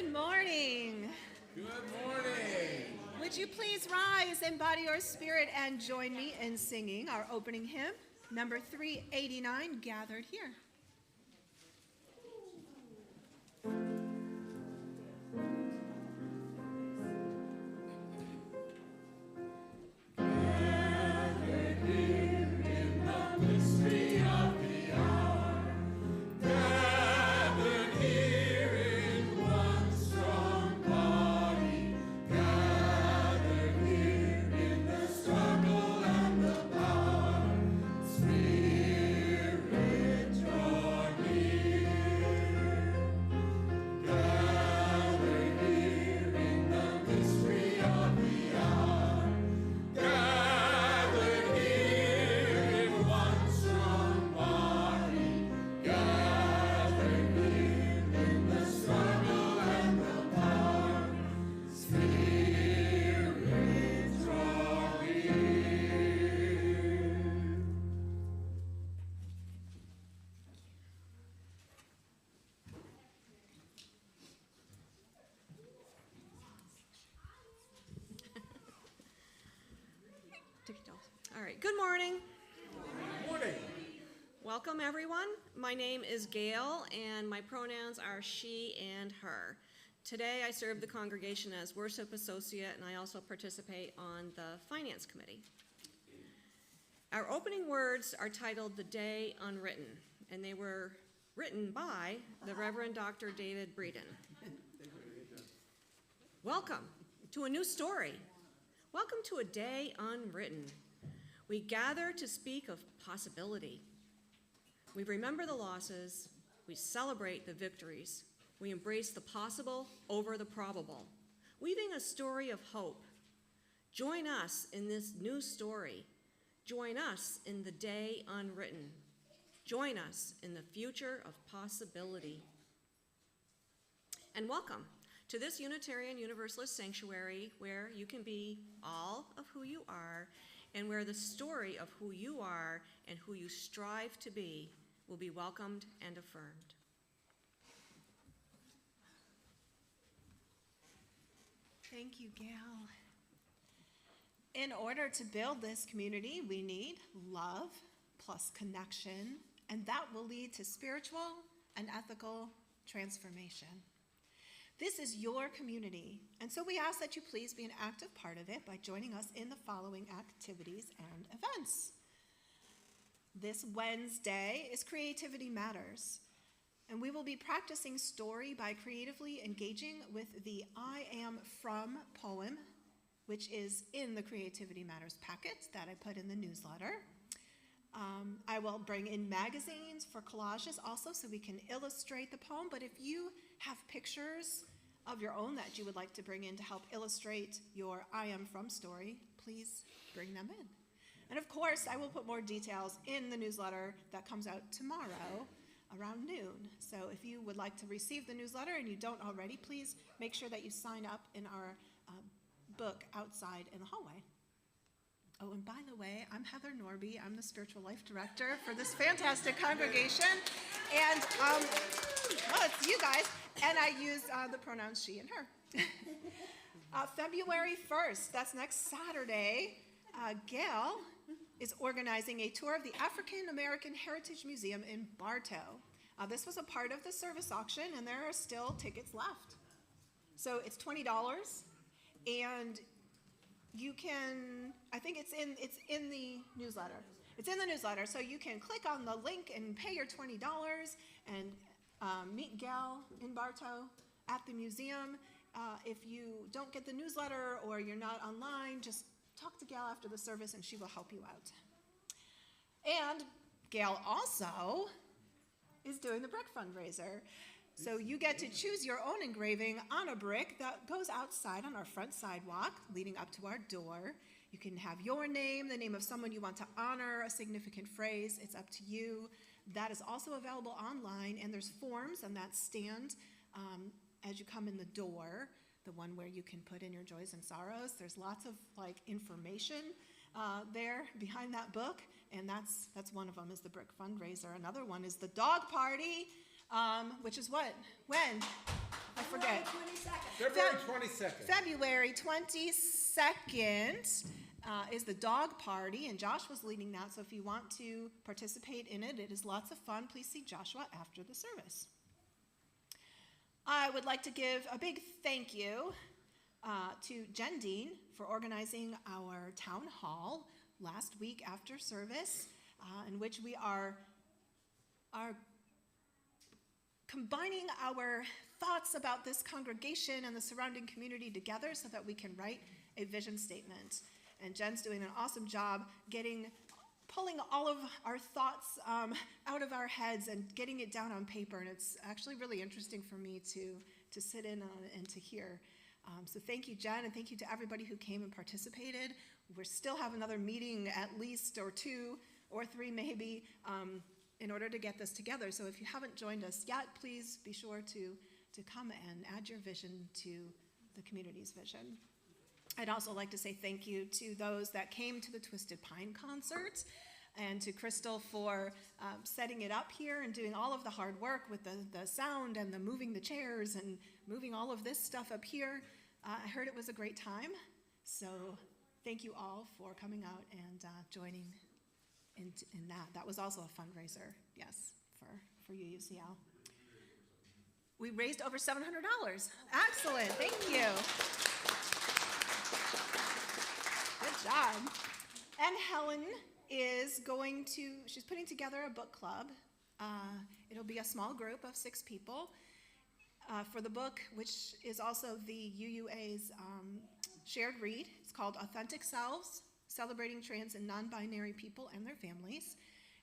Good morning. Good morning. Would you please rise in body or spirit and join me in singing our opening hymn, number 389, Gathered Here. All right, good morning. Good morning. Welcome, everyone. My name is Gail, and my pronouns are she and her. Today, I serve the congregation as worship associate, and I also participate on the finance committee. Our opening words are titled "The Day Unwritten," and they were written by the Reverend Dr. David Breeden. Welcome to a new story. Welcome to a day unwritten. We gather to speak of possibility. We remember the losses. We celebrate the victories. We embrace the possible over the probable, weaving a story of hope. Join us in this new story. Join us in the day unwritten. Join us in the future of possibility. And welcome to this Unitarian Universalist sanctuary where you can be all of who you are, and where the story of who you are and who you strive to be will be welcomed and affirmed. Thank you, Gail. In order to build this community, we need love plus connection, and that will lead to spiritual and ethical transformation. This is your community, and so we ask that you please be an active part of it by joining us in the following activities and events. This Wednesday is Creativity Matters, and we will be practicing story by creatively engaging with the I Am From poem, which is in the Creativity Matters packet that I put in the newsletter. I will bring in magazines for collages also so we can illustrate the poem, but if you have pictures of your own that you would like to bring in to help illustrate your I Am From story, please bring them in. And of course, I will put more details in the newsletter that comes out tomorrow around noon. So if you would like to receive the newsletter and you don't already, please make sure that you sign up in our book outside in the hallway. Oh, and by the way, I'm Heather Norby. I'm the Spiritual Life Director for this fantastic congregation. And, well, it's you guys. And I use the pronouns she and her. February 1st, that's next Saturday, Gail is organizing a tour of the African American Heritage Museum in Bartow. This was a part of the service auction, and there are still tickets left. So it's $20, and you can, I think it's in the newsletter. It's in the newsletter, so you can click on the link and pay your $20 and meet Gail in Bartow at the museum. If you don't get the newsletter or you're not online, just talk to Gail after the service and she will help you out. And Gail also is doing the brick fundraiser. So you get to choose your own engraving on a brick that goes outside on our front sidewalk leading up to our door. You can have your name, the name of someone you want to honor, a significant phrase. It's up to you. That is also available online, and there's forms on that stand as you come in the door, the one where you can put in your joys and sorrows. There's lots of information there behind that book, and that's one of them is the brick fundraiser. Another one is the dog party. Which is what? When? I forget. February 22nd. February 22nd is the dog party, and Josh was leading that, so if you want to participate in it, it is lots of fun. Please see Joshua after the service. I would like to give a big thank you to Jen Dean for organizing our town hall last week after service, in which we are combining our thoughts about this congregation and the surrounding community together so that we can write a vision statement. And Jen's doing an awesome job pulling all of our thoughts out of our heads and getting it down on paper. And it's actually really interesting for me to sit in on and to hear. So thank you, Jen, and thank you to everybody who came and participated. We still have another meeting at least, or 2 or 3 maybe, in order to get this together. So if you haven't joined us yet, please be sure to come and add your vision to the community's vision. I'd also like to say thank you to those that came to the Twisted Pine concert, and to Crystal for setting it up here and doing all of the hard work with the sound and the moving the chairs and moving all of this stuff up here. I heard it was a great time, so thank you all for coming out and joining in that. That was also a fundraiser, yes, for UUCL. We raised over $700. Excellent, thank you. Good job. And Helen is she's putting together a book club. It'll be a small group of 6 people for the book, which is also the UUA's shared read. It's called Authentic Selves, Celebrating Trans and Non-Binary People and Their Families.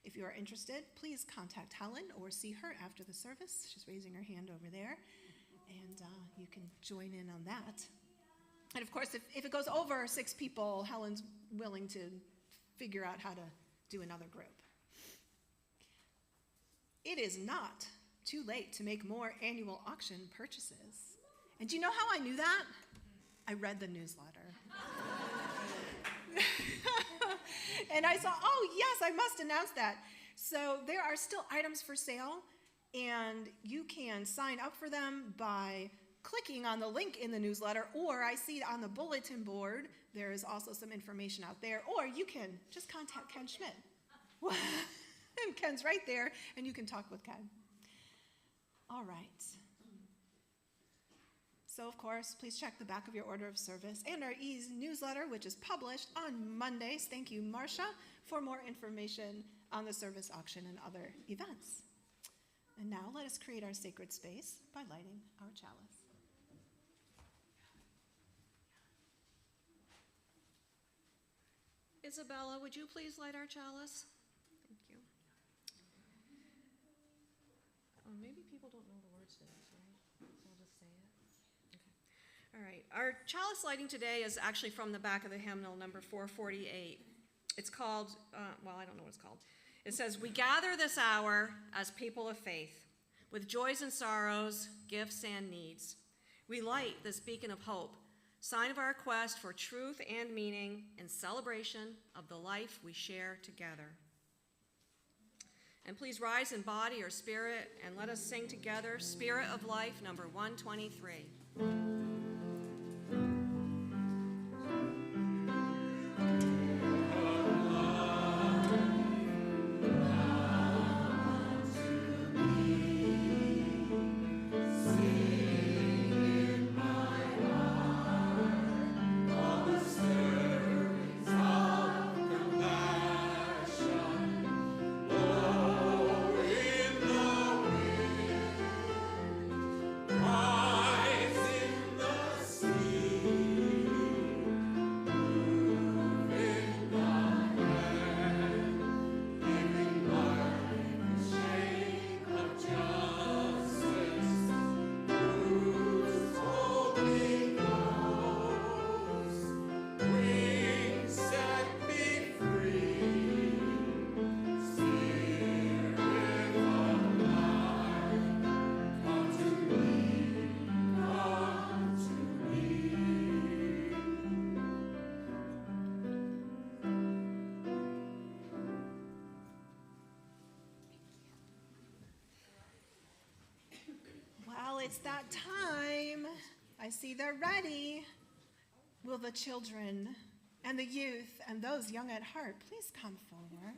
If you are interested, please contact Helen or see her after the service. She's raising her hand over there, and you can join in on that. And of course, if it goes over 6 people, Helen's willing to figure out how to do another group. It is not too late to make more annual auction purchases. And do you know how I knew that? I read the newsletter. And I saw, oh yes, I must announce that. So there are still items for sale, and you can sign up for them by clicking on the link in the newsletter, or I see on the bulletin board, there is also some information out there, or you can just contact Ken Schmidt. And Ken's right there, and you can talk with Ken. All right. So, of course, please check the back of your order of service and our e-newsletter, which is published on Mondays. Thank you, Marcia, for more information on the service auction and other events. And now let us create our sacred space by lighting our chalice. Isabella, would you please light our chalice? Thank you. Oh, maybe people don't know the words to this, right? So I'll just say it. Okay. All right. Our chalice lighting today is actually from the back of the hymnal, number 448. It's called, well, I don't know what it's called. It says, "We gather this hour as people of faith, with joys and sorrows, gifts and needs. We light this beacon of hope, sign of our quest for truth and meaning in celebration of the life we share together." And please rise in body or spirit and let us sing together Spirit of Life, number 123. Rise in I see they're ready. Will the children and the youth and those young at heart please come forward?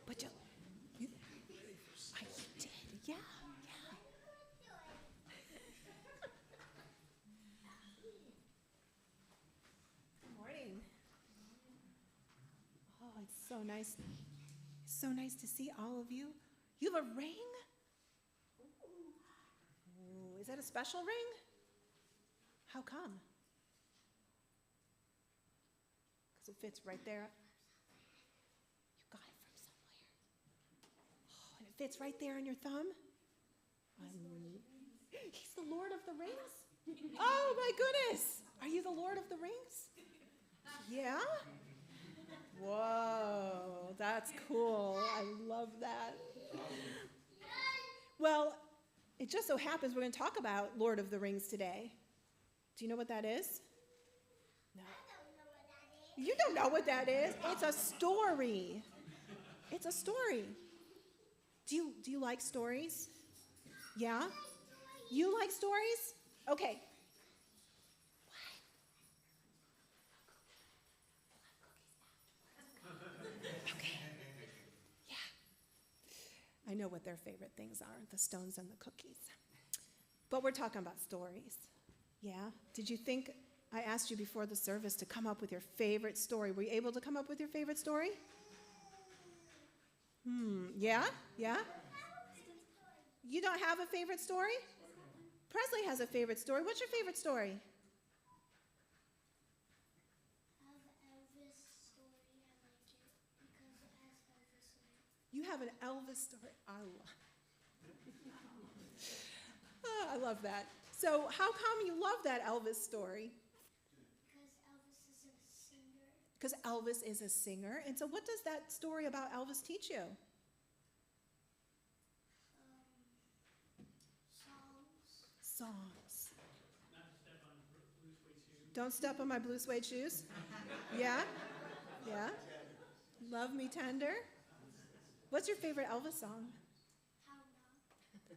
But you did, yeah. Good morning. Oh, it's so nice. So nice to see all of you. You have a ring? Ooh, is that a special ring? How come? Because it fits right there. You got it from somewhere. Oh, and it fits right there on your thumb? He's the Lord of the Rings? Oh my goodness! Are you the Lord of the Rings? Yeah? Whoa, that's cool. I love that. Well, it just so happens we're going to talk about Lord of the Rings today. Do you know what that is? No. You don't know what that is? It's a story. It's a story. Do you like stories? Yeah? You like stories? Okay. Okay. Yeah. I know what their favorite things are, the stones and the cookies. But we're talking about stories. Yeah? Did you think I asked you before the service to come up with your favorite story? Were you able to come up with your favorite story? Yeah? Yeah? You don't have a favorite story? Presley has a favorite story. What's your favorite story? You have an Elvis story. I love that. So how come you love that Elvis story? Because Elvis is a singer. And so what does that story about Elvis teach you? Songs. Don't step on my blue suede shoes. Yeah? Yeah? Love Me Tender. What's your favorite Elvis song?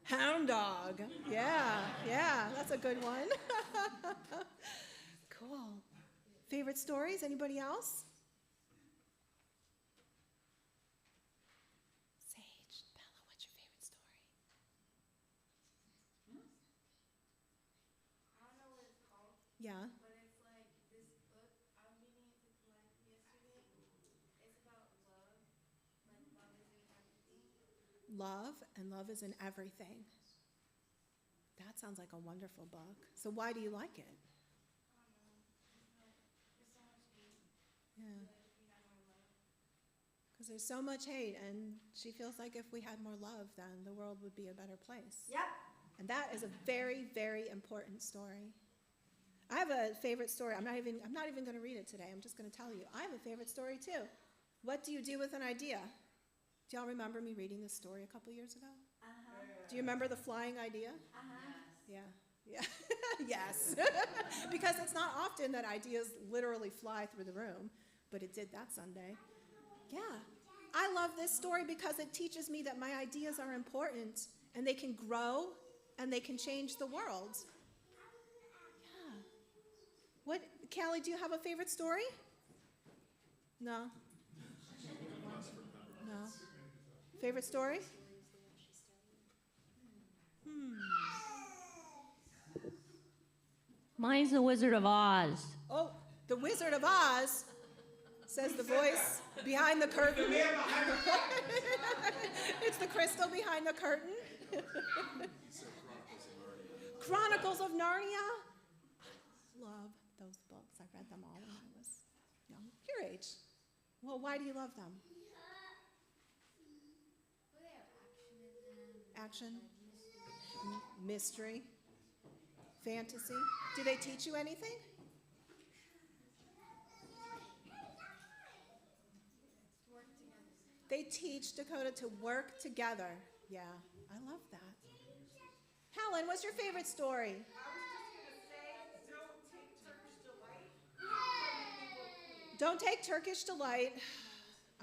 Hound Dog. Yeah, that's a good one. Cool. Favorite stories? Anybody else? Sage, Bella, what's your favorite story? I don't know what it's called, Yeah. but it's like this book. I was reading it like yesterday. It's about love. Like love is in everything. Love, and love is in everything. That sounds like a wonderful book. So why do you like it? I don't know. There's so much hate. Yeah. Like if we had more love. Because there's so much hate, and she feels like if we had more love, then the world would be a better place. Yep. And that is a very, very important story. I have a favorite story. I'm not even going to read it today. I'm just going to tell you. I have a favorite story too. What do you do with an idea? Do y'all remember me reading this story a couple years ago? Do you remember the flying idea? Yeah. Yes. Because it's not often that ideas literally fly through the room, but it did that Sunday. Yeah. I love this story because it teaches me that my ideas are important and they can grow and they can change the world. Yeah. What, Callie, do you have a favorite story? No? No? Favorite story? Mine's The Wizard of Oz. Oh, The Wizard of Oz, says the voice behind the curtain. It's the crystal behind the curtain. Chronicles of Narnia. Love those books. I read them all when I was young. Your age. Well, why do you love them? Well, they have Action, action in them. mystery, fantasy. Do they teach you anything? Work together. They teach Dakota to work together. Yeah, I love that. Ellen, what's your favorite story? Don't take Turkish delight.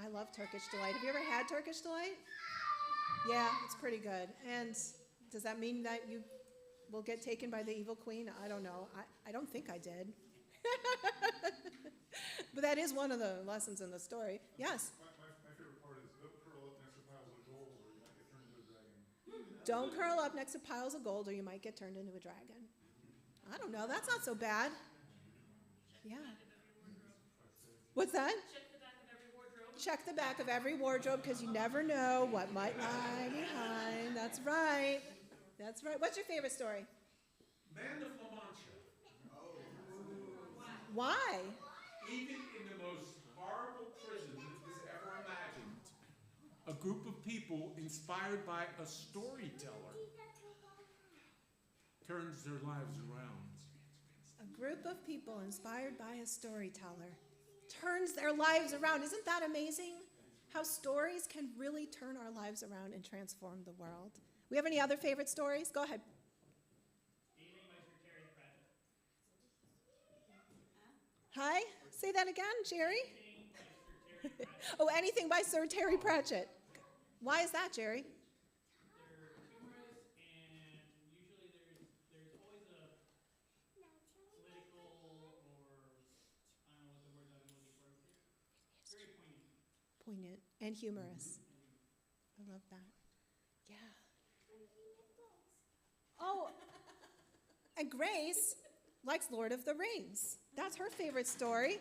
I love Turkish delight. Have you ever had Turkish delight? Yeah, it's pretty good. And does that mean that you will get taken by the evil queen? I don't know. I don't think I did. But that is one of the lessons in the story. Yes? My favorite part is don't curl up next to piles of gold or you might get turned into a dragon. Don't curl up next to piles of gold or you might get turned into a dragon. I don't know. That's not so bad. Yeah. What's that? Check the back of every wardrobe because you never know what might lie behind. That's right. That's right. What's your favorite story? Man of La Mancha. Why? Even in the most horrible prison that was ever imagined, a group of people inspired by a storyteller turns their lives around. A group of people inspired by a storyteller turns their lives around. Isn't that amazing? How stories can really turn our lives around and transform the world. We have any other favorite stories? Go ahead. Hi? Say that again, Jerry? Oh, anything by Sir Terry Pratchett. Why is that, Jerry? They're humorous, and usually there's always a political or I don't know what the word I'm looking for. It's very poignant. Poignant and humorous. I love that. Yeah. Oh, and Grace likes Lord of the Rings. That's her favorite story.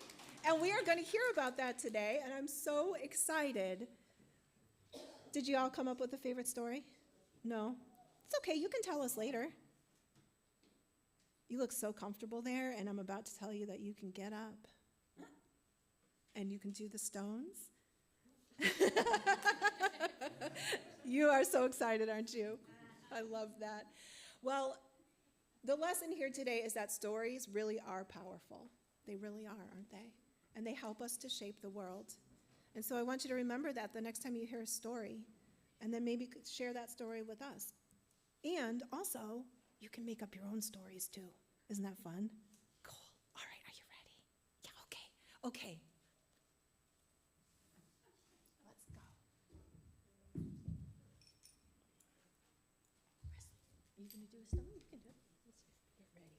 And we are going to hear about that today, and I'm so excited. Did you all come up with a favorite story? No? It's okay, you can tell us later. You look so comfortable there, and I'm about to tell you that you can get up and you can do the stones. You are so excited, aren't you? I love that. Well, the lesson here today is that stories really are powerful. They really are, aren't they? And they help us to shape the world. And so I want you to remember that the next time you hear a story, and then maybe share that story with us. And also, you can make up your own stories too. Isn't that fun? Cool. All right, are you ready? Yeah, okay. Okay. Let's go. Are you going to do a stone? You can do it. Let's get ready.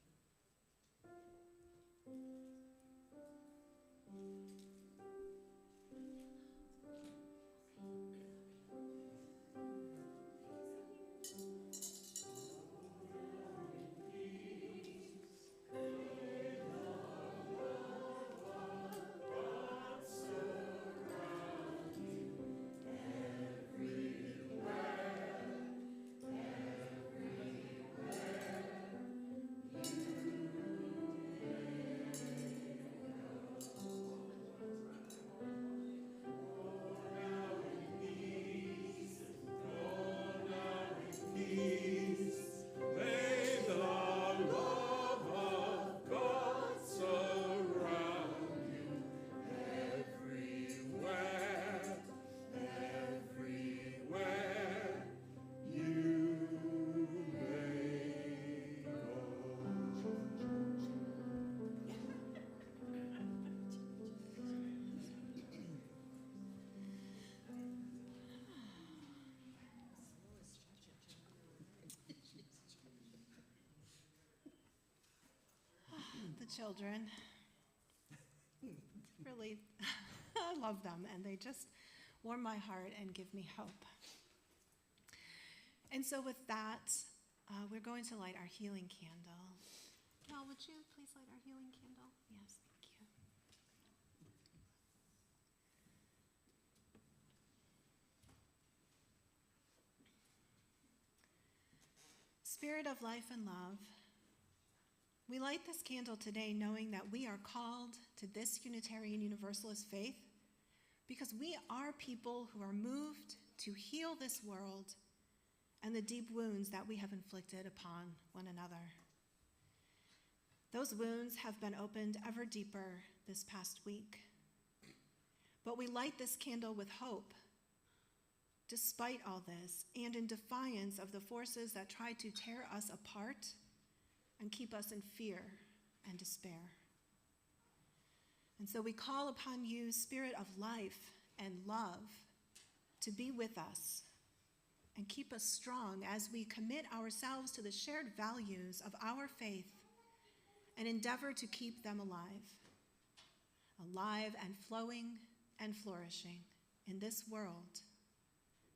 The children. Really, I love them, and they just warm my heart and give me hope. And so with that, we're going to light our healing candle. Mel, would you please light our healing candle? Yes, thank you. Spirit of life and love, we light this candle today knowing that we are called to this Unitarian Universalist faith because we are people who are moved to heal this world and the deep wounds that we have inflicted upon one another. Those wounds have been opened ever deeper this past week. But we light this candle with hope Despite all this, and in defiance of the forces that try to tear us apart and keep us in fear and despair. And so we call upon you, Spirit of life and love, to be with us and keep us strong as we commit ourselves to the shared values of our faith and endeavor to keep them alive and flowing and flourishing in this world,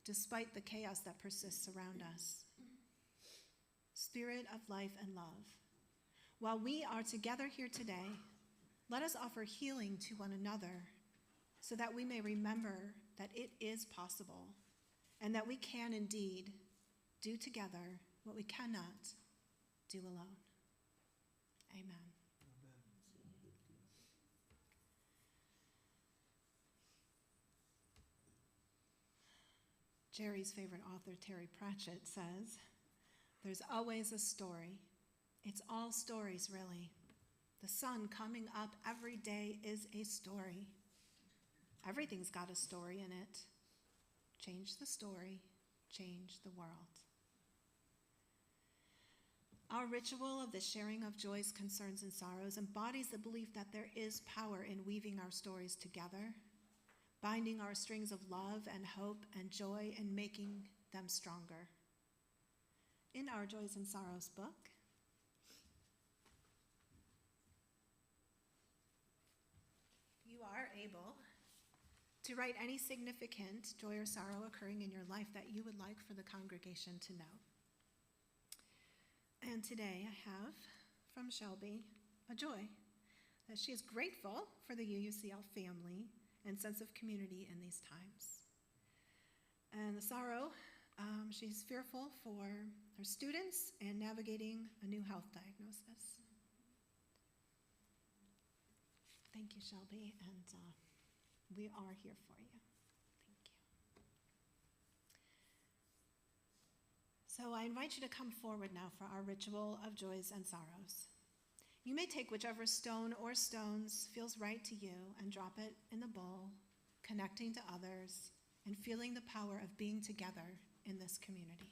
despite the chaos that persists around us. Spirit of life and love, while we are together here today, let us offer healing to one another so that we may remember that it is possible and that we can indeed do together what we cannot do alone. Amen. Jerry's favorite author, Terry Pratchett, says, "There's always a story. It's all stories, really. The sun coming up every day is a story. Everything's got a story in it. Change the story, change the world." Our ritual of the sharing of joys, concerns, and sorrows embodies the belief that there is power in weaving our stories together, binding our strings of love and hope and joy and making them stronger. In our Joys and Sorrows book, you are able to write any significant joy or sorrow occurring in your life that you would like for the congregation to know. And today I have from Shelby a joy that she is grateful for the UUCL family and sense of community in these times. And the sorrow, she's fearful for her students and navigating a new health diagnosis. Thank you, Shelby, and we are here for you. Thank you. So I invite you to come forward now for our ritual of joys and sorrows. You may take whichever stone or stones feels right to you and drop it in the bowl, connecting to others and feeling the power of being together in this community.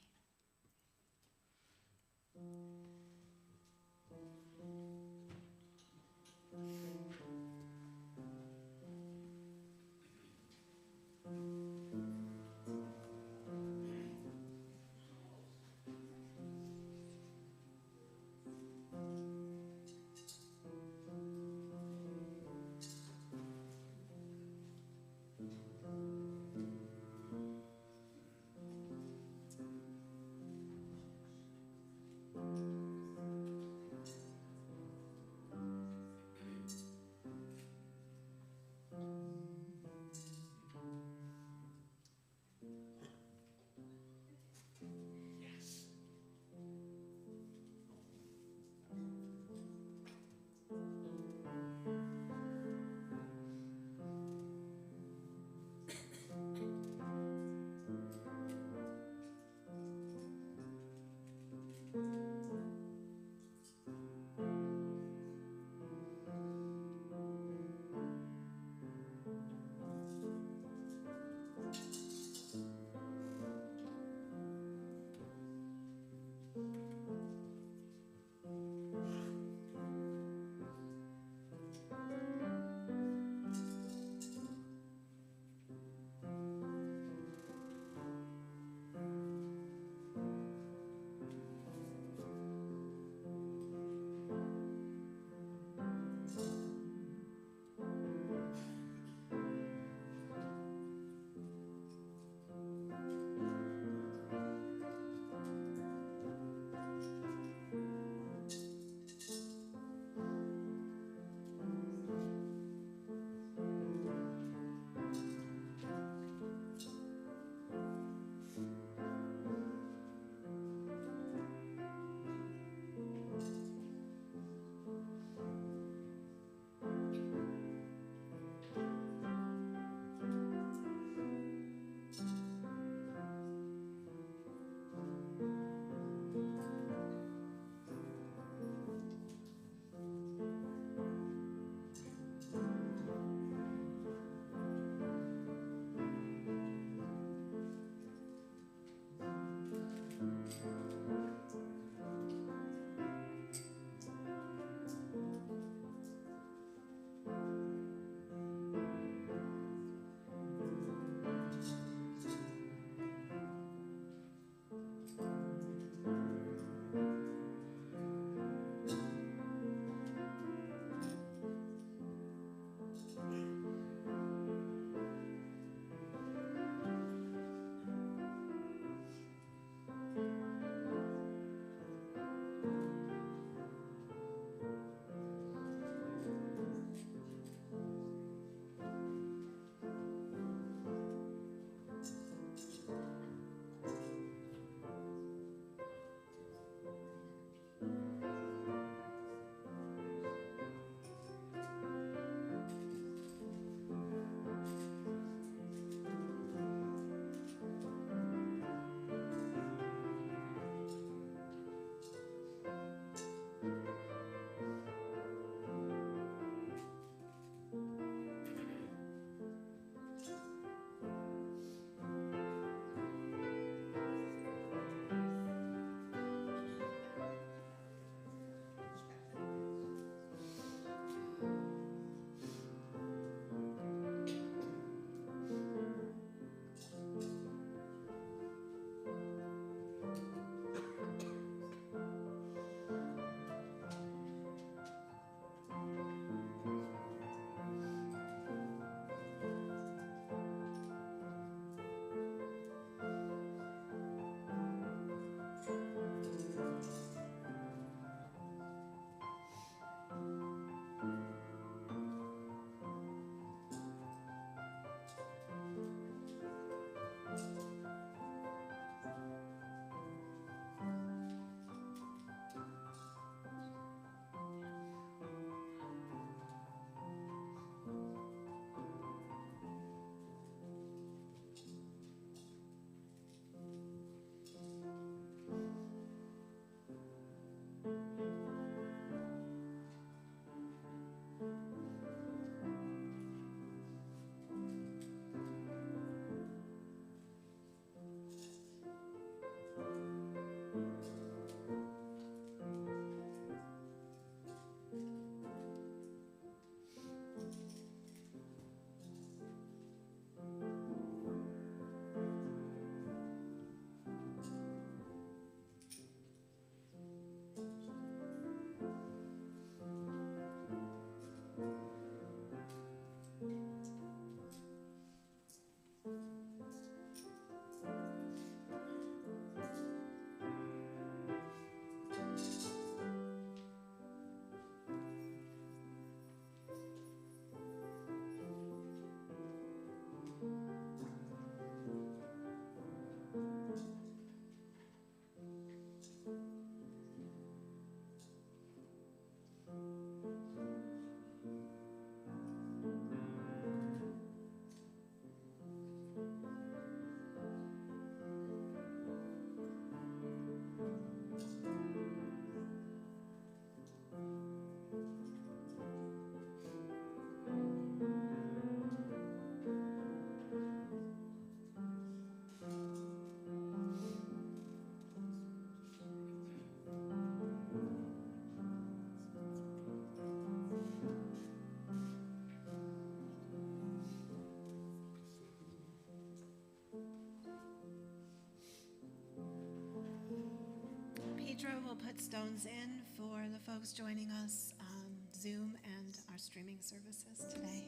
Sandra will put stones in for the folks joining us on Zoom and our streaming services today.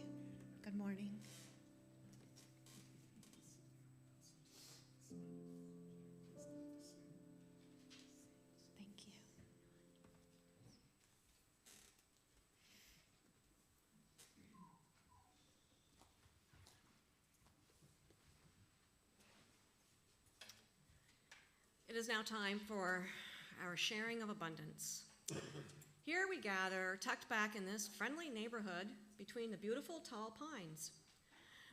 Good morning. Thank you. It is now time for our sharing of abundance. Here we gather, tucked back in this friendly neighborhood between the beautiful tall pines.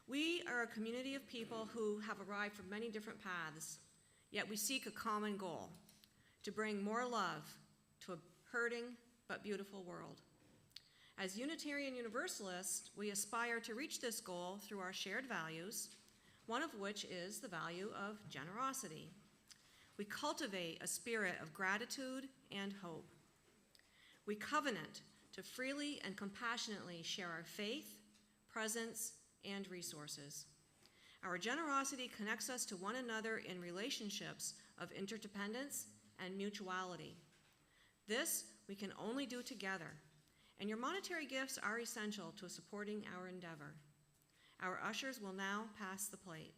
We are a community of people who have arrived from many different paths, yet we seek a common goal: to bring more love to a hurting but beautiful world. As Unitarian Universalists, we aspire to reach this goal through our shared values, one of which is the value of generosity. We cultivate a spirit of gratitude and hope. We covenant to freely and compassionately share our faith, presence, and resources. Our generosity connects us to one another in relationships of interdependence and mutuality. This we can only do together, and your monetary gifts are essential to supporting our endeavor. Our ushers will now pass the plate.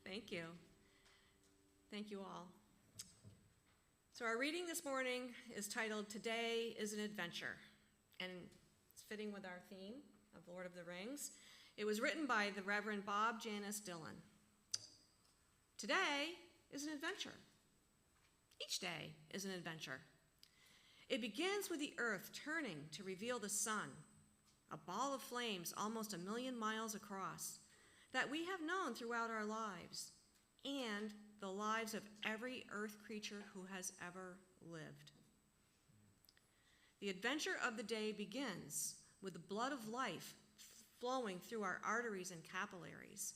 Thank you. Thank you all. So our reading this morning is titled, Today is an Adventure, and it's fitting with our theme of Lord of the Rings. It was written by the Reverend Bob Janice Dillon. Today is an adventure. Each day is an adventure. It begins with the earth turning to reveal the sun, a ball of flames almost 1 million miles across, that we have known throughout our lives, and the lives of every earth creature who has ever lived. The adventure of the day begins with the blood of life flowing through our arteries and capillaries,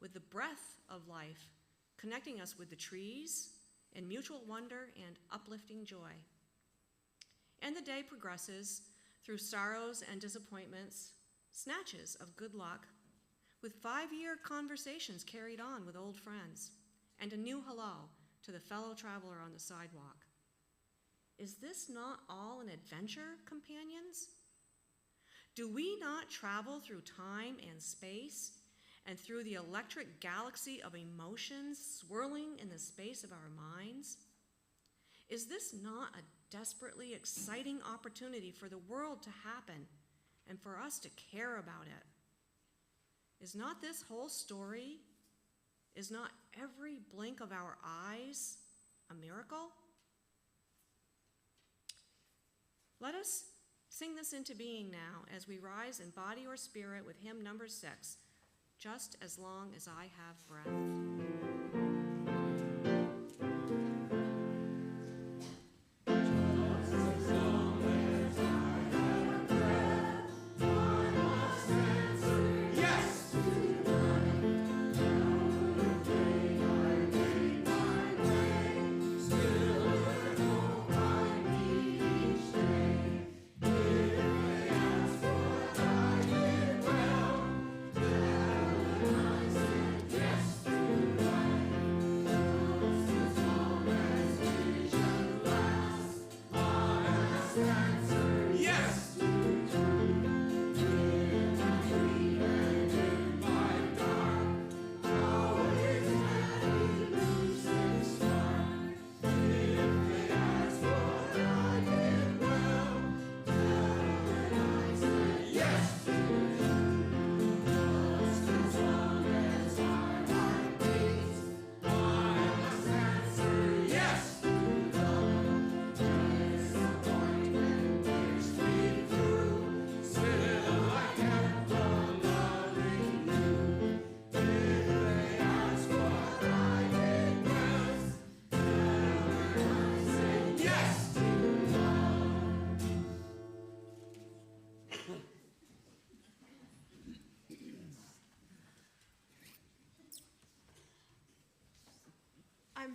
with the breath of life connecting us with the trees in mutual wonder and uplifting joy. And the day progresses through sorrows and disappointments, snatches of good luck, with 5-year conversations carried on with old friends, and a new hello to the fellow traveler on the sidewalk. Is this not all an adventure, companions? Do we not travel through time and space, and through the electric galaxy of emotions swirling in the space of our minds? Is this not a desperately exciting opportunity for the world to happen and for us to care about it? Is not this whole story, is not every blink of our eyes a miracle? Let us sing this into being now as we rise in body or spirit with hymn number 6, Just as Long as I Have Breath.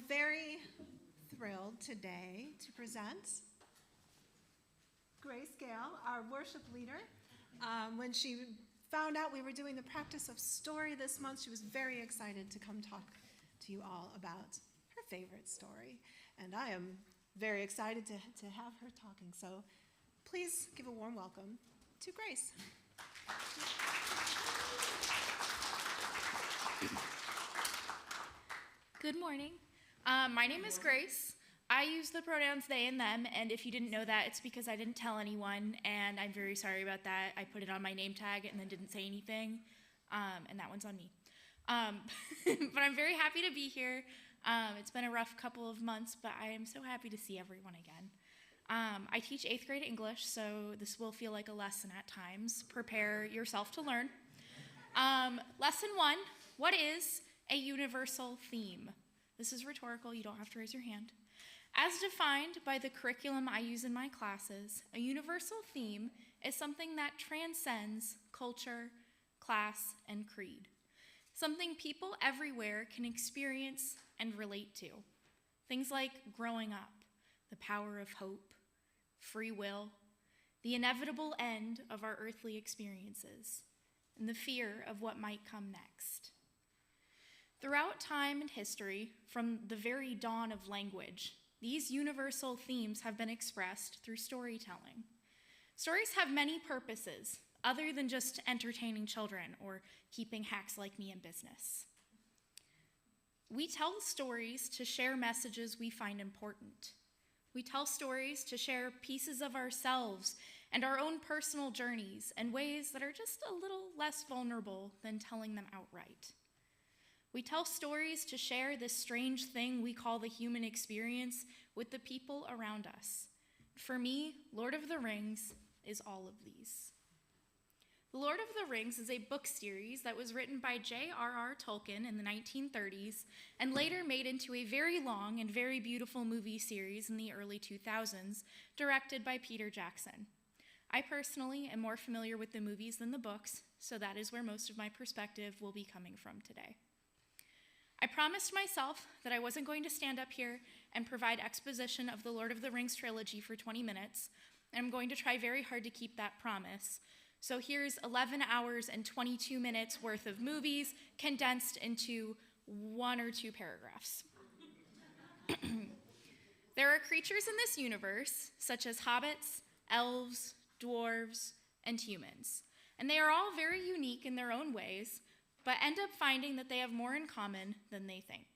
very thrilled today to present Grace Gale, our worship leader. When she found out we were doing the practice of story this month, she was very excited to come talk to you all about her favorite story. And I am very excited to have her talking. So please give a warm welcome to Grace. Good morning. My name is Grace. I use the pronouns they and them, and if you didn't know that, it's because I didn't tell anyone, and I'm very sorry about that. I put it on my name tag and then didn't say anything, and that one's on me. But I'm very happy to be here. It's been a rough couple of months, but I am so happy to see everyone again. I teach 8th grade English, so this will feel like a lesson at times. Prepare yourself to learn. Lesson 1, what is a universal theme? This is rhetorical, you don't have to raise your hand. As defined by the curriculum I use in my classes, a universal theme is something that transcends culture, class, and creed. Something people everywhere can experience and relate to. Things like growing up, the power of hope, free will, the inevitable end of our earthly experiences, and the fear of what might come next. Throughout time and history, from the very dawn of language, these universal themes have been expressed through storytelling. Stories have many purposes, other than just entertaining children or keeping hacks like me in business. We tell stories to share messages we find important. We tell stories to share pieces of ourselves and our own personal journeys in ways that are just a little less vulnerable than telling them outright. We tell stories to share this strange thing we call the human experience with the people around us. For me, Lord of the Rings is all of these. The Lord of the Rings is a book series that was written by J.R.R. Tolkien in the 1930s and later made into a very long and very beautiful movie series in the early 2000s, directed by Peter Jackson. I personally am more familiar with the movies than the books, so that is where most of my perspective will be coming from today. I promised myself that I wasn't going to stand up here and provide exposition of the Lord of the Rings trilogy for 20 minutes, and I'm going to try very hard to keep that promise. So here's 11 hours and 22 minutes worth of movies condensed into 1 or 2 paragraphs. There are creatures in this universe, such as hobbits, elves, dwarves, and humans, and they are all very unique in their own ways, but end up finding that they have more in common than they think.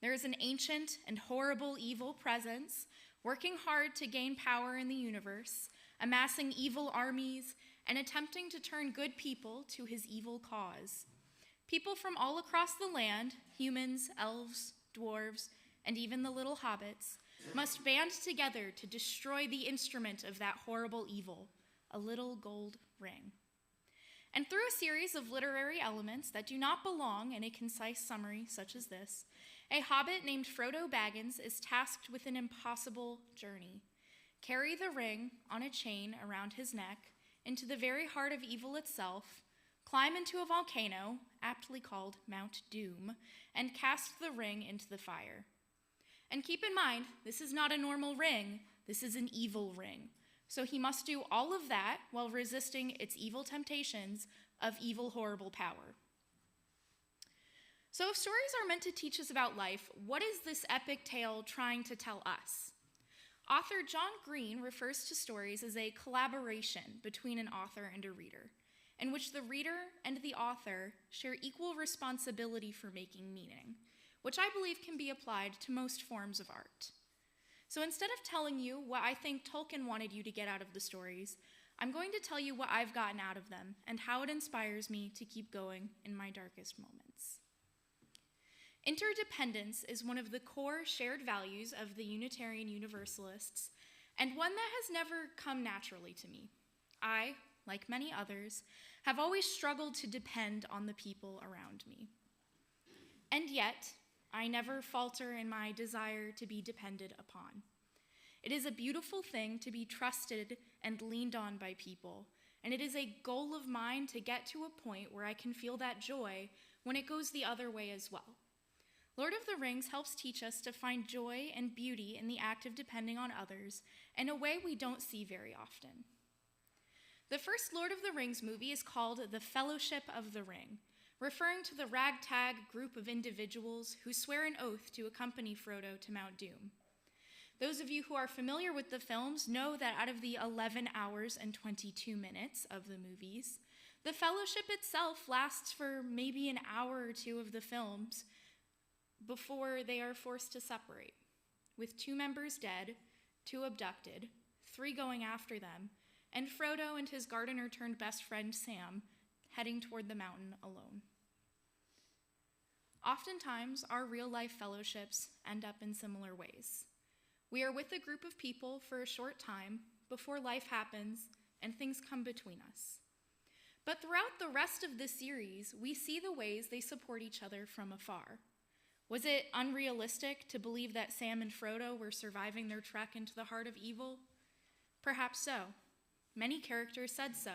There is an ancient and horrible evil presence working hard to gain power in the universe, amassing evil armies, and attempting to turn good people to his evil cause. People from all across the land, humans, elves, dwarves, and even the little hobbits, must band together to destroy the instrument of that horrible evil, a little gold ring. And through a series of literary elements that do not belong in a concise summary such as this, a hobbit named Frodo Baggins is tasked with an impossible journey. Carry the ring on a chain around his neck into the very heart of evil itself, climb into a volcano, aptly called Mount Doom, and cast the ring into the fire. And keep in mind, this is not a normal ring, this is an evil ring. So he must do all of that while resisting its evil temptations of evil, horrible power. So if stories are meant to teach us about life, what is this epic tale trying to tell us? Author John Green refers to stories as a collaboration between an author and a reader, in which the reader and the author share equal responsibility for making meaning, which I believe can be applied to most forms of art. So instead of telling you what I think Tolkien wanted you to get out of the stories, I'm going to tell you what I've gotten out of them and how it inspires me to keep going in my darkest moments. Interdependence is one of the core shared values of the Unitarian Universalists, and one that has never come naturally to me. I, like many others, have always struggled to depend on the people around me. And yet, I never falter in my desire to be depended upon. It is a beautiful thing to be trusted and leaned on by people, and it is a goal of mine to get to a point where I can feel that joy when it goes the other way as well. Lord of the Rings helps teach us to find joy and beauty in the act of depending on others in a way we don't see very often. The first Lord of the Rings movie is called The Fellowship of the Ring, referring to the ragtag group of individuals who swear an oath to accompany Frodo to Mount Doom. Those of you who are familiar with the films know that out of the 11 hours and 22 minutes of the movies, the Fellowship itself lasts for maybe an hour or two of the films before they are forced to separate, with 2 members dead, 2 abducted, 3 going after them, and Frodo and his gardener-turned-best friend Sam heading toward the mountain alone. Oftentimes, our real-life fellowships end up in similar ways. We are with a group of people for a short time before life happens and things come between us. But throughout the rest of the series, we see the ways they support each other from afar. Was it unrealistic to believe that Sam and Frodo were surviving their trek into the heart of evil? Perhaps so. Many characters said so.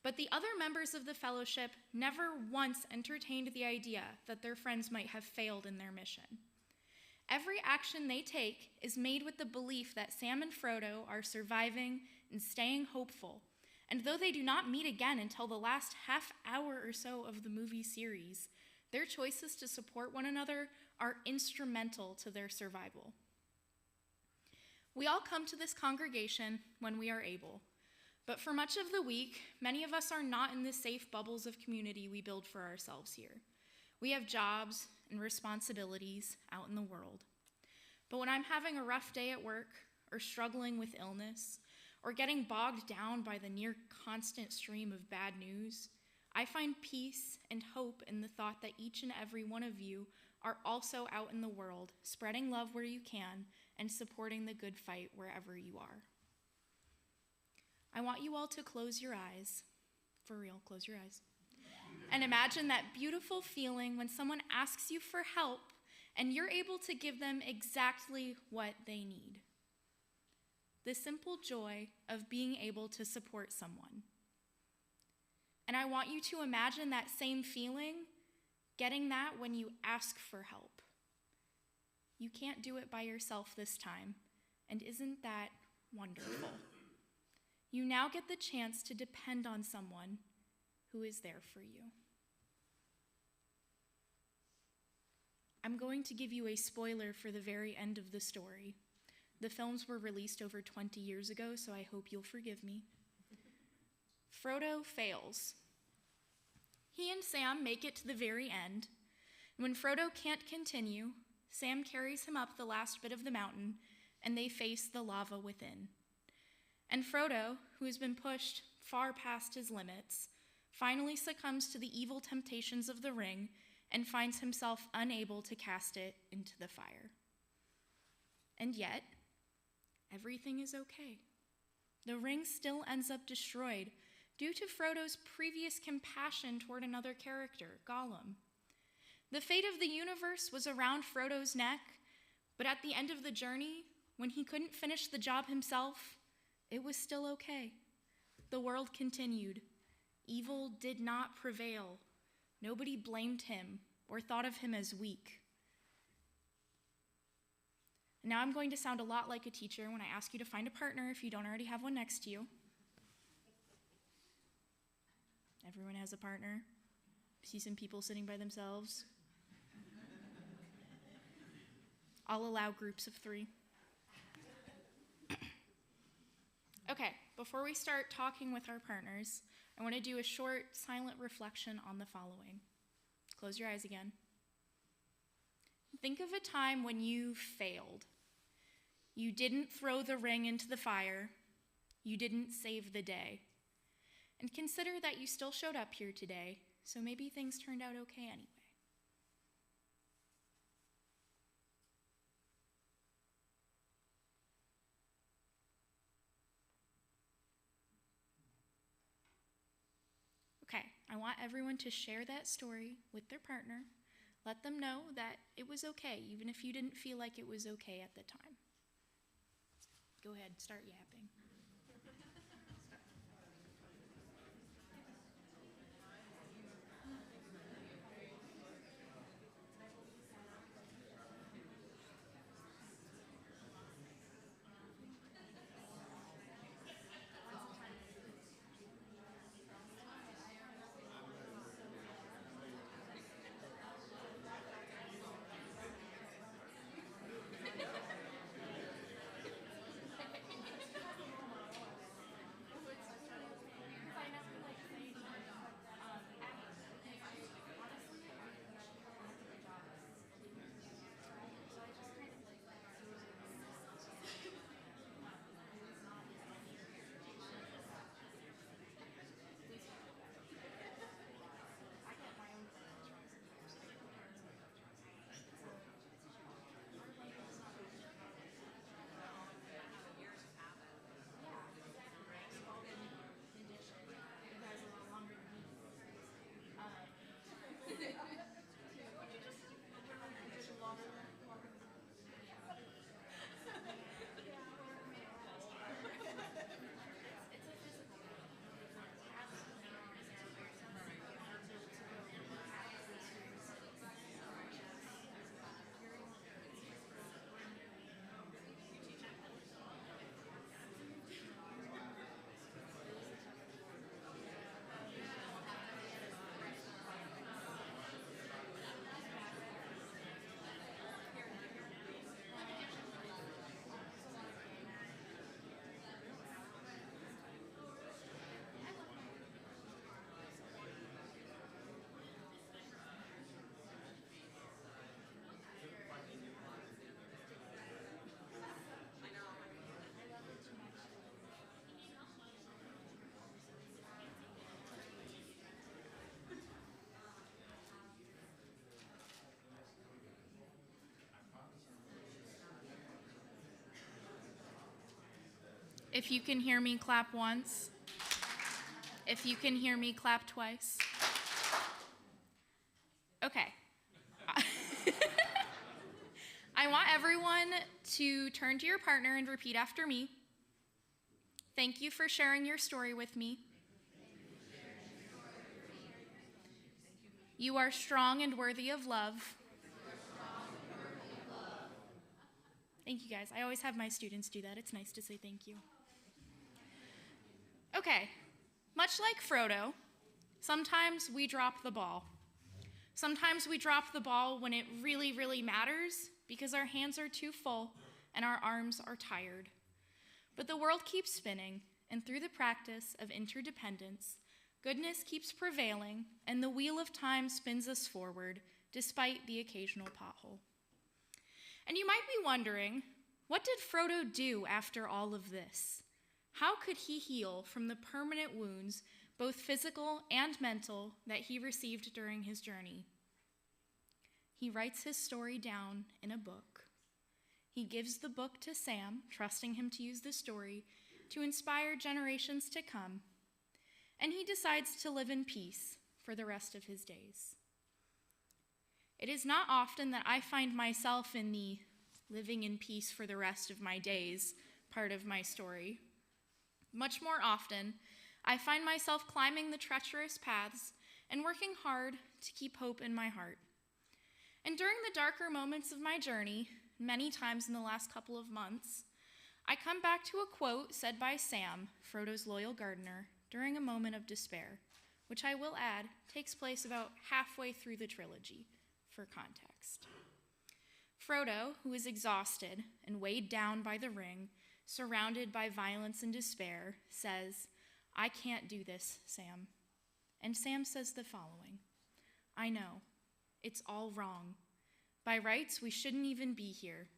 But the other members of the Fellowship never once entertained the idea that their friends might have failed in their mission. Every action they take is made with the belief that Sam and Frodo are surviving and staying hopeful. And though they do not meet again until the last half hour or so of the movie series, their choices to support one another are instrumental to their survival. We all come to this congregation when we are able, but for much of the week, many of us are not in the safe bubbles of community we build for ourselves here. We have jobs and responsibilities out in the world. But when I'm having a rough day at work, or struggling with illness, or getting bogged down by the near constant stream of bad news, I find peace and hope in the thought that each and every one of you are also out in the world, spreading love where you can and supporting the good fight wherever you are. I want you all to close your eyes, for real, close your eyes, and imagine that beautiful feeling when someone asks you for help and you're able to give them exactly what they need. The simple joy of being able to support someone. And I want you to imagine that same feeling, getting that when you ask for help. You can't do it by yourself this time, and isn't that wonderful? You now get the chance to depend on someone who is there for you. I'm going to give you a spoiler for the very end of the story. The films were released over 20 years ago, so I hope you'll forgive me. Frodo fails. He and Sam make it to the very end. When Frodo can't continue, Sam carries him up the last bit of the mountain, and they face the lava within. And Frodo, who has been pushed far past his limits, finally succumbs to the evil temptations of the ring and finds himself unable to cast it into the fire. And yet, everything is okay. The ring still ends up destroyed due to Frodo's previous compassion toward another character, Gollum. The fate of the universe was around Frodo's neck, but at the end of the journey, when he couldn't finish the job himself, it was still okay. The world continued. Evil did not prevail. Nobody blamed him or thought of him as weak. Now I'm going to sound a lot like a teacher when I ask you to find a partner if you don't already have one next to you. Everyone has a partner. See some people sitting by themselves. I'll allow groups of 3. Okay, before we start talking with our partners, I want to do a short silent reflection on the following. Close your eyes again. Think of a time when you failed. You didn't throw the ring into the fire. You didn't save the day. And consider that you still showed up here today, so maybe things turned out okay anyway. Okay, I want everyone to share that story with their partner. Let them know that it was okay, even if you didn't feel like it was okay at the time. Go ahead, start yapping. If you can hear me, clap once. If you can hear me, clap twice. Okay. I want everyone to turn to your partner and repeat after me. Thank you for sharing your story with me. You are strong and worthy of love. Thank you, guys. I always have my students do that. It's nice to say thank you. Okay, much like Frodo, sometimes we drop the ball. Sometimes we drop the ball when it really, really matters because our hands are too full and our arms are tired. But the world keeps spinning, and through the practice of interdependence, goodness keeps prevailing, and the wheel of time spins us forward despite the occasional pothole. And you might be wondering, what did Frodo do after all of this? How could he heal from the permanent wounds, both physical and mental, that he received during his journey? He writes his story down in a book. He gives the book to Sam, trusting him to use the story to inspire generations to come. And he decides to live in peace for the rest of his days. It is not often that I find myself in the living in peace for the rest of my days part of my story. Much more often, I find myself climbing the treacherous paths and working hard to keep hope in my heart. And during the darker moments of my journey, many times in the last couple of months, I come back to a quote said by Sam, Frodo's loyal gardener, during a moment of despair, which I will add takes place about halfway through the trilogy, for context. Frodo, who is exhausted and weighed down by the ring, surrounded by violence and despair, says, "I can't do this, Sam." And Sam says the following, "I know, it's all wrong. By rights, we shouldn't even be here.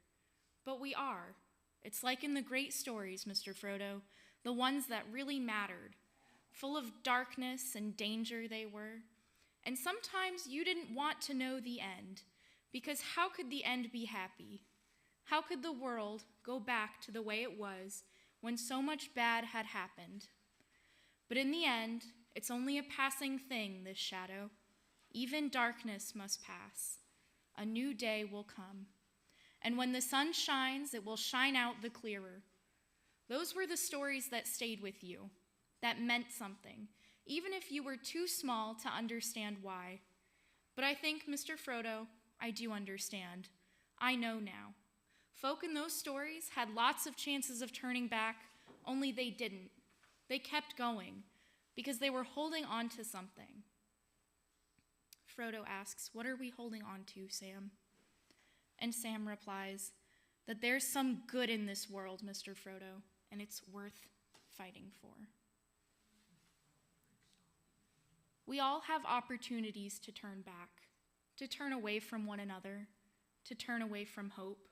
But we are. It's like in the great stories, Mr. Frodo, the ones that really mattered. Full of darkness and danger they were. And sometimes you didn't want to know the end, because how could the end be happy? How could the world go back to the way it was when so much bad had happened? But in the end, it's only a passing thing, this shadow. Even darkness must pass. A new day will come. And when the sun shines, it will shine out the clearer. Those were the stories that stayed with you, that meant something, even if you were too small to understand why. But I think, Mr. Frodo, I do understand. I know now. Folk in those stories had lots of chances of turning back, only they didn't. They kept going, because they were holding on to something." Frodo asks, "What are we holding on to, Sam?" And Sam replies, "That there's some good in this world, Mr. Frodo, and it's worth fighting for." We all have opportunities to turn back, to turn away from one another, to turn away from hope.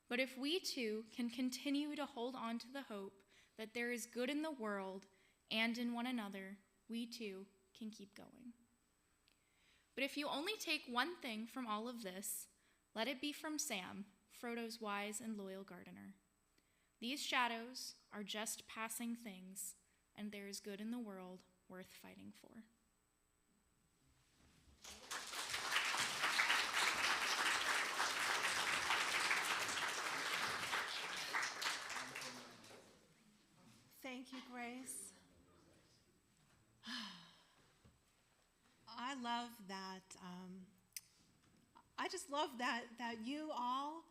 But if we too can continue to hold on to the hope that there is good in the world and in one another, we too can keep going. But if you only take one thing from all of this, let it be from Sam, Frodo's wise and loyal gardener. These shadows are just passing things, and there is good in the world worth fighting for. Thank you, Grace. I love that. I just love that you all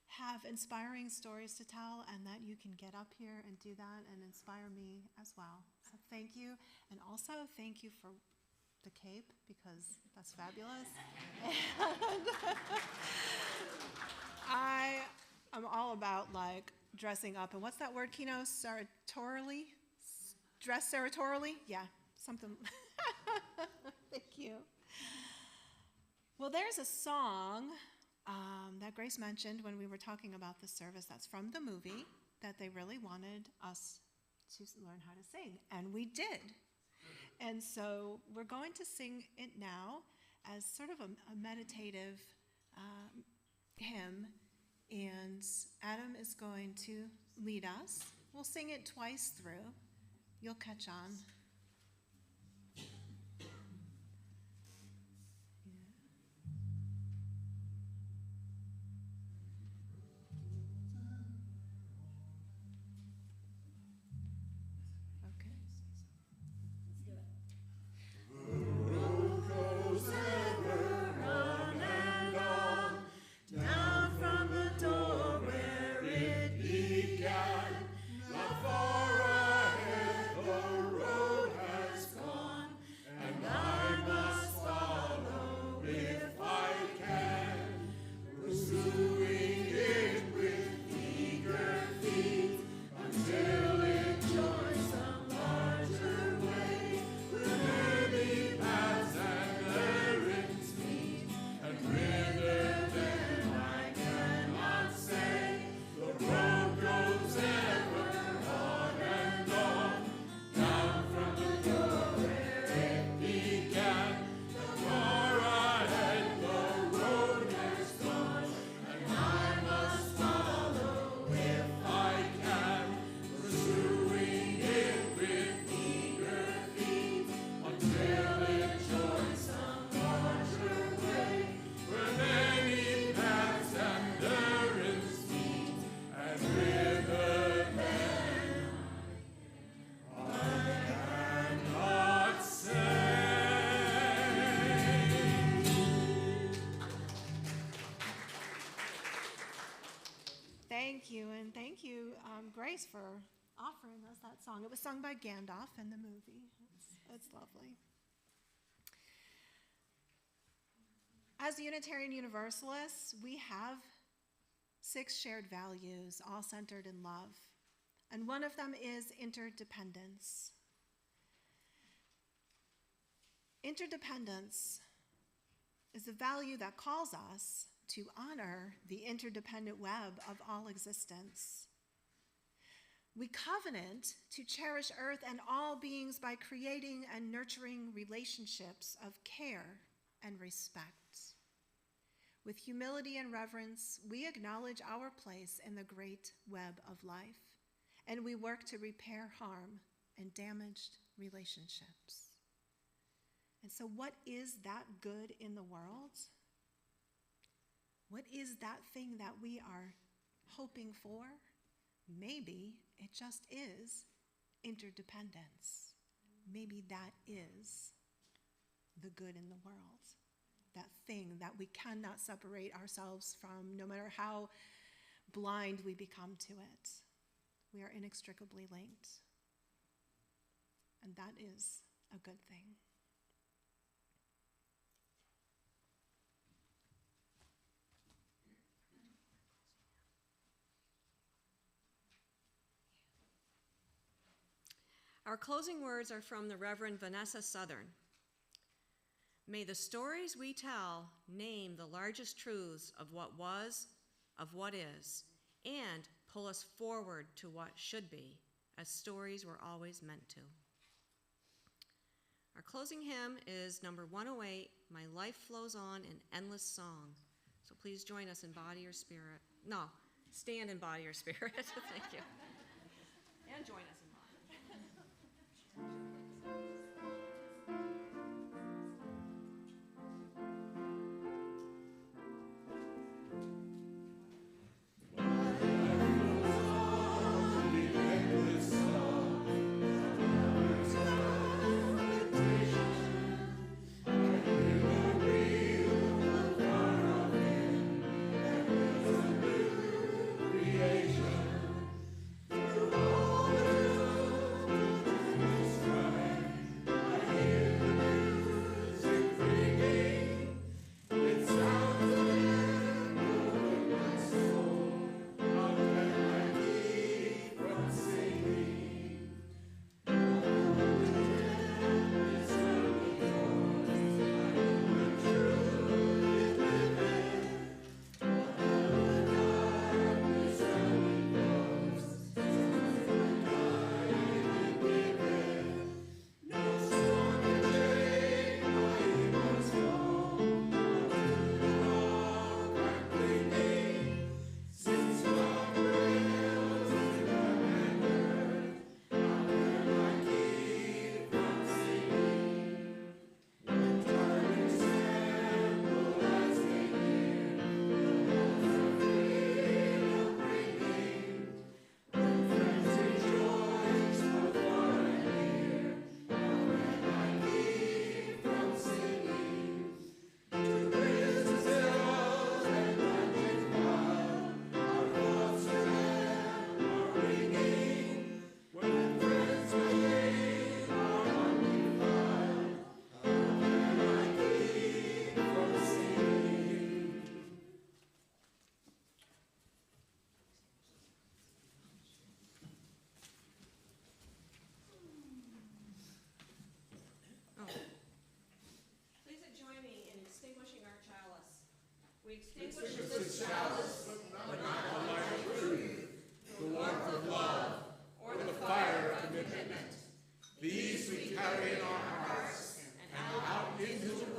have inspiring stories to tell and that you can get up here and do that and inspire me as well. So thank you. And also thank you for the cape, because that's fabulous. I'm all about like dressing up. And what's that word, Kino? Sartorially? Dress sartorially? Yeah, something. Thank you. Well, there's a song that Grace mentioned when we were talking about the service that's from the movie that they really wanted us to learn how to sing, and we did. And so we're going to sing it now as sort of a meditative hymn, and Adam is going to lead us We'll sing it twice through. You'll catch on. Okay. Down from the door where it began, not far ahead the road has gone, and I must follow if I can, pursuing it with eager feet until it joins some larger way, where many paths and errands meet, and whither then I cannot say. The road goes ever on and on, down from the door where it began. The far ahead the road has gone, and I must follow if I can, pursuing it with eager feet until it joins some larger way, where many paths and errands meet, and whither then I cannot say. Thank you, and thank you, Grace, for offering us that song. It was sung by Gandalf in the movie. It's lovely. As Unitarian Universalists, we have 6 shared values, all centered in love, and one of them is interdependence. Interdependence is a value that calls us to honor the interdependent web of all existence. We covenant to cherish Earth and all beings by creating and nurturing relationships of care and respect. With humility and reverence, we acknowledge our place in the great web of life, and we work to repair harm and damaged relationships. And so, what is that good in the world? What is that thing that we are hoping for? Maybe it just is interdependence. Maybe that is the good in the world. That thing that we cannot separate ourselves from, no matter how blind we become to it. We are inextricably linked. And that is a good thing. Our closing words are from the Reverend Vanessa Southern. May the stories we tell name the largest truths of what was, of what is, and pull us forward to what should be, as stories were always meant to. Our closing hymn is number 108, My Life Flows On in Endless Song. So please join us in body or spirit. No, stand in body or spirit. Thank you. And join us in body. Creation, through all the We extinguish this chalice, but not the light of truth, the warmth of love, or the fire of commitment. These we carry in our hearts and out into the